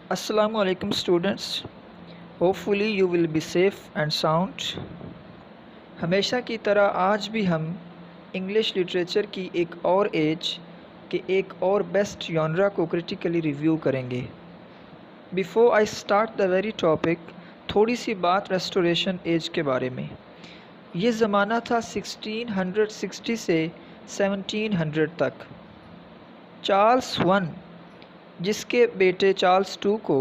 Assalamu alaikum students. Hopefully you will be safe and sound. हमेशा की तरह आज भी हम इंग्लिश लिटरेचर की एक और एज के एक और बेस्ट जॉनरा को क्रिटिकली रिव्यू करेंगे। Before I start the very topic, थोड़ी सी बात रेस्टोरेशन एज के बारे में। ये ज़माना था 1660 से 1700 तक। चार्ल्स वन, जिसके बेटे चार्ल्स टू को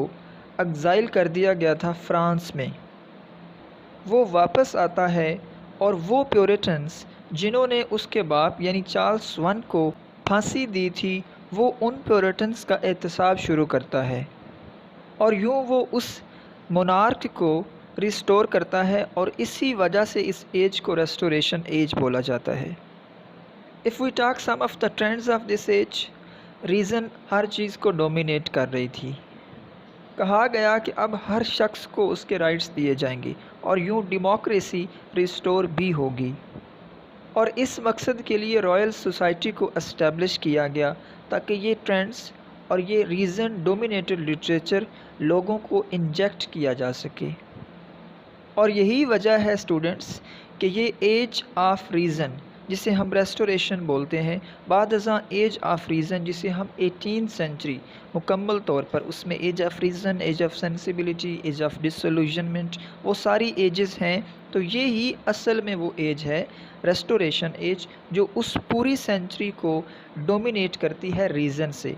एग्ज़ाइल कर दिया गया था फ्रांस में, वो वापस आता है और वो प्योरिटन्स जिन्होंने उसके बाप यानी चार्ल्स वन को फांसी दी थी, वो उन प्योरिटन्स का एहतसाब शुरू करता है और यूँ वो उस मोनार्क को रिस्टोर करता है और इसी वजह से इस एज को रेस्टोरेशन एज बोला जाता है। If we talk some of the trends of this age, reason हर चीज़ को डोमिनेट कर रही थी। कहा गया कि अब हर शख्स को उसके राइट्स दिए जाएंगे और यूँ डेमोक्रेसी रिस्टोर भी होगी, और इस मकसद के लिए रॉयल सोसाइटी को एस्टेब्लिश किया गया ताकि ये ट्रेंड्स और ये रीज़न डोमिनेटेड लिटरेचर लोगों को इंजेक्ट किया जा सके। और यही वजह है स्टूडेंट्स कि ये एज ऑफ रीज़न जिसे हम रेस्टोरेशन बोलते हैं, बाद अज़ां एज ऑफ रीज़न जिसे हम 18th सेंचुरी मुकम्मल तौर पर उसमें age of reason, age of sensibility, age of disillusionment, वो सारी एजेस हैं। तो ये ही असल में वो एज है रेस्टोरेशन एज, जो उस पूरी सेंचुरी को डोमिनेट करती है रीज़न से।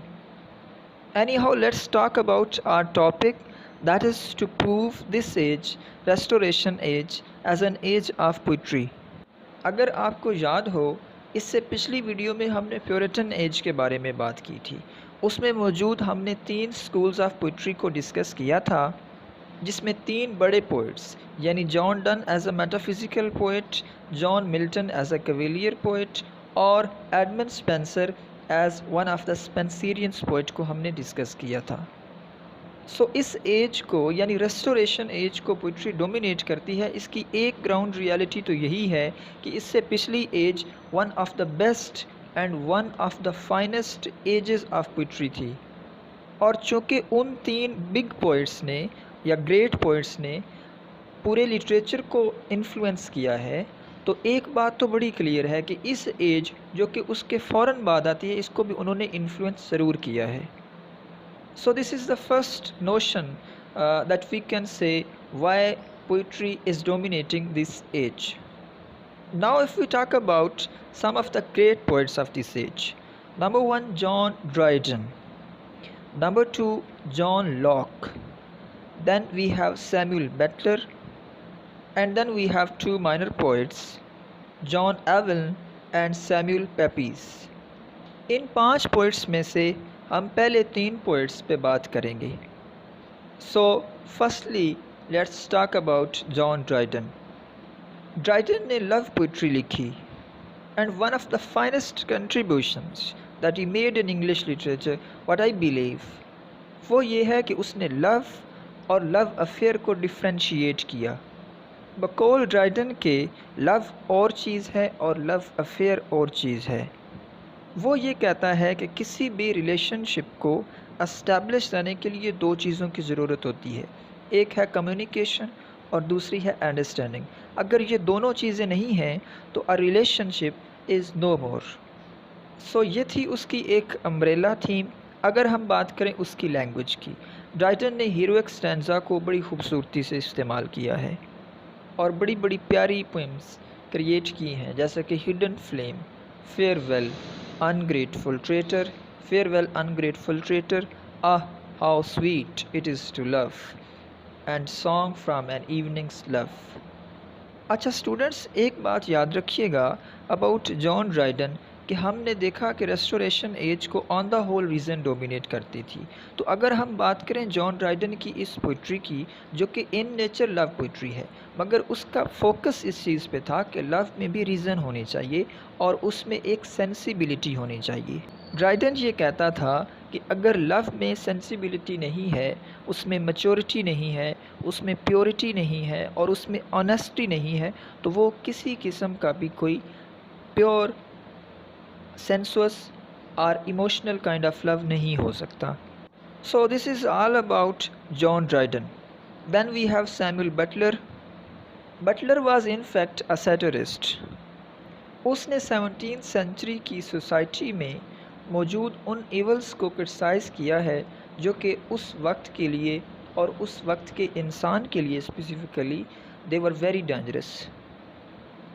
Anyhow, let's talk about our topic, that is to prove this age, restoration age, as an age of poetry. अगर आपको याद हो, इससे पिछली वीडियो में हमने प्योरिटन एज के बारे में बात की थी। उसमें मौजूद हमने 3 स्कूल्स ऑफ पोइट्री को डिस्कस किया था, जिसमें 3 बड़े पोइट्स यानी John Donne as a metaphysical poet, John Milton as a cavalier poet और Edmund Spenser as one of the Spenserians poet को हमने डिस्कस किया था। सो इस एज को यानी रेस्टोरेशन एज को पोइट्री डोमिनेट करती है। इसकी एक ग्राउंड रियलिटी तो यही है कि इससे पिछली age one of the best and one of the finest ages of poetry थी, और चूँकि उन 3 बिग पोइट्स ने या ग्रेट पोइट्स ने पूरे लिटरेचर को इन्फ्लुएंस किया है, तो एक बात तो बड़ी क्लियर है कि इस एज जो कि उसके फ़ौरन बाद आती है, इसको भी उन्होंने इन्फ्लुएंस ज़रूर किया है। So this is the first notion that we can say why poetry is dominating this age. Now if we talk about some of the great poets of this age, number 1 John Dryden, number 2 John Locke, then we have Samuel Butler, and then we have 2 minor poets, John Evelyn and Samuel Pepys. In 5 poets में से हम पहले 3 poets पे बात करेंगे। So firstly let's talk about John Dryden. Dryden ने love poetry लिखी, and one of the finest contributions that he made in English literature, what I believe, वो ये है कि उसने लव और लव अफेयर को डिफ्रेंशिएट किया। बकौल ड्राइडन के लव और चीज़ है और लव अफेयर और चीज़ है। वो ये कहता है कि किसी भी रिलेशनशिप को एस्टैब्लिश करने के लिए 2 चीज़ों की ज़रूरत होती है, एक है कम्युनिकेशन और दूसरी है अंडरस्टैंडिंग। अगर ये दोनों चीज़ें नहीं हैं तो अ रिलेशनशिप इज़ नो मोर। सो ये थी उसकी एक अम्ब्रेला थीम। अगर हम बात करें उसकी लैंग्वेज की, ड्राइडन ने हीरोइक स्टैंजा को बड़ी खूबसूरती से इस्तेमाल किया है और बड़ी बड़ी प्यारी पोएम्स क्रिएट की हैं, जैसे कि hidden flame, farewell ungrateful traitor, farewell ungrateful traitor, ah how sweet it is to love, and song from an evening's love. अच्छा स्टूडेंट्स, एक बात याद रखिएगा अबाउट जॉन ड्राइडन कि हमने देखा कि रेस्टोरेशन एज को on the whole reason dominate करती थी। तो अगर हम बात करें जॉन ड्राइडन की इस पोइट्री की, जो कि इन नेचर लव पोइट्री है, मगर उसका फोकस इस चीज़ पे था कि लव में भी रीज़न होनी चाहिए और उसमें एक सेंसिबिलिटी होनी चाहिए। ड्राइडन ये कहता था कि अगर लव में सेंसिबिलिटी नहीं है, उसमें मैच्योरिटी नहीं है, उसमें प्योरिटी नहीं है और उसमें ऑनेस्टी नहीं है, तो वो किसी किस्म का भी कोई प्योर सेंसुअस और इमोशनल काइंड ऑफ लव नहीं हो सकता। So this is all about John Dryden. Then we have Samuel Butler. Butler was in fact a satirist. उसने 17th सेंचुरी की सोसाइटी में मौजूद उन इवल्स को क्रिटिसाइज़ किया है जो कि उस वक्त के लिए और उस वक्त के इंसान के लिए specifically they were very dangerous.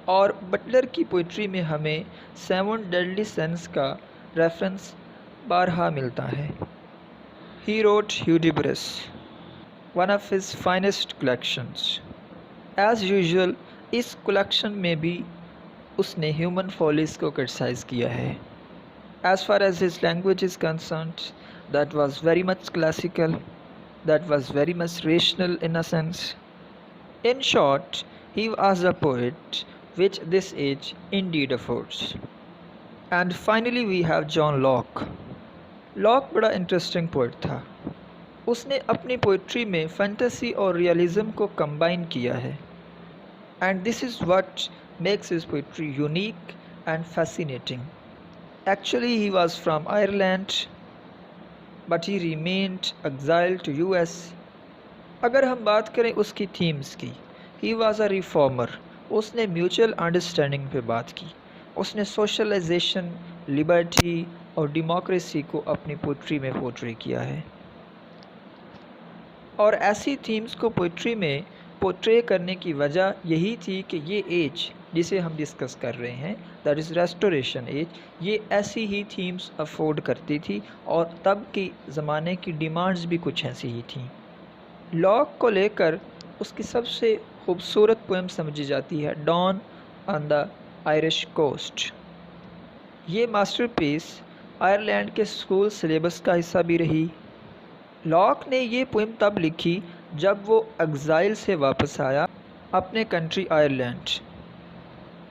और बटलर की पोइट्री में हमें 7 डेडली सन्स का रेफरेंस बारहा मिलता है। He wrote Hudibras, one of his finest collections. As usual इस कलेक्शन में भी उसने ह्यूमन फॉलीज को क्रिटिसाइज़ किया है। As far as his language is concerned, that was very much classical, that was very much rational in a sense. In short, he was a poet which this age indeed affords. And finally we have John Locke. Locke बड़ा interesting poet था। उसने अपनी poetry में fantasy और realism को combine किया है। And this is what makes his poetry unique and fascinating. Actually he was from Ireland, but he remained exiled to US. अगर हम बात करें उसकी थीम्स की, ही वॉज़ अ रिफॉर्मर। उसने म्यूचुअल अंडरस्टैंडिंग पे बात की। उसने सोशलाइजेशन, लिबर्टी और डेमोक्रेसी को अपनी पोइट्री में पोर्ट्रे किया है। और ऐसी थीम्स को पोइट्री में पोर्ट्रे करने की वजह यही थी कि ये एज जिसे हम डिस्कस कर रहे हैं, दैट इज़ रेस्टोरेशन एज, ये ऐसी ही थीम्स अफोर्ड करती थी और तब की ज़माने की डिमांड्स भी कुछ ऐसी ही थी। लॉक को लेकर उसकी सबसे खूबसूरत पोएम समझी जाती है dawn on the Irish coast. ये मास्टरपीस आयरलैंड के स्कूल सिलेबस का हिस्सा भी रही। लॉक ने ये पोएम तब लिखी जब वो एग्ज़ाइल से वापस आया अपने कंट्री आयरलैंड।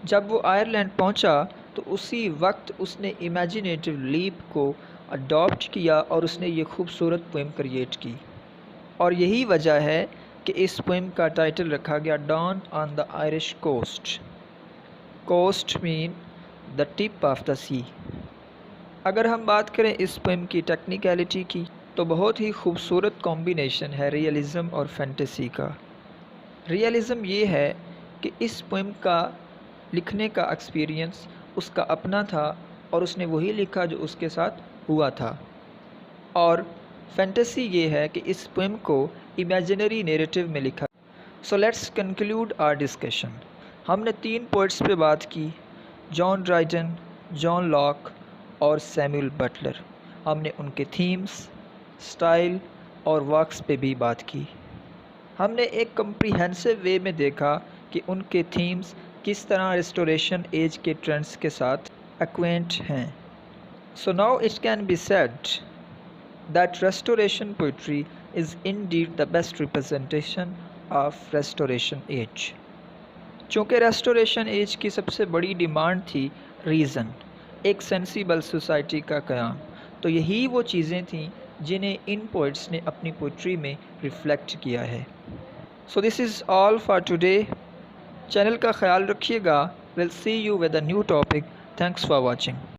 जब वो आयरलैंड पहुंचा तो उसी वक्त उसने इमेजिनेटिव लीप को अडॉप्ट किया और उसने ये खूबसूरत पोएम क्रिएट की। और यही वजह है कि इस पोएम का टाइटल रखा गया dawn on the Irish coast. Coast mean the tip of the sea. अगर हम बात करें इस पोएम की टेक्निकलिटी की तो बहुत ही खूबसूरत कॉम्बिनेशन है रियलिज़म और फैंटेसी का। रियलिज़म ये है कि इस पोएम का लिखने का एक्सपीरियंस उसका अपना था और उसने वही लिखा जो उसके साथ हुआ था। और फैंटेसी ये है कि इस पोएम को इमेजिनरी नैरेटिव में लिखा। So let's conclude our discussion. हमने 3 पोइट्स पे बात की, जॉन ड्राइडन, जॉन लॉक और सैमुअल बटलर। हमने उनके थीम्स, स्टाइल और वर्क्स पे भी बात की। हमने एक कम्प्रीहेंसिव वे में देखा कि उनके थीम्स किस तरह रिस्टोरेशन एज के ट्रेंड्स के साथ एक्वेंट हैं। So now it can be said that restoration poetry is indeed the best representation of restoration age। चूँकि restoration age की सबसे बड़ी डिमांड थी रीज़न, एक सेंसिबल सोसाइटी का क़याम, तो यही वो चीज़ें थीं जिन्हें इन पोइट्स ने अपनी पोइट्री में रिफ्लेक्ट किया है। So this is all for today. Channel का ख्याल रखिएगा। Will see you with a new topic. Thanks for watching.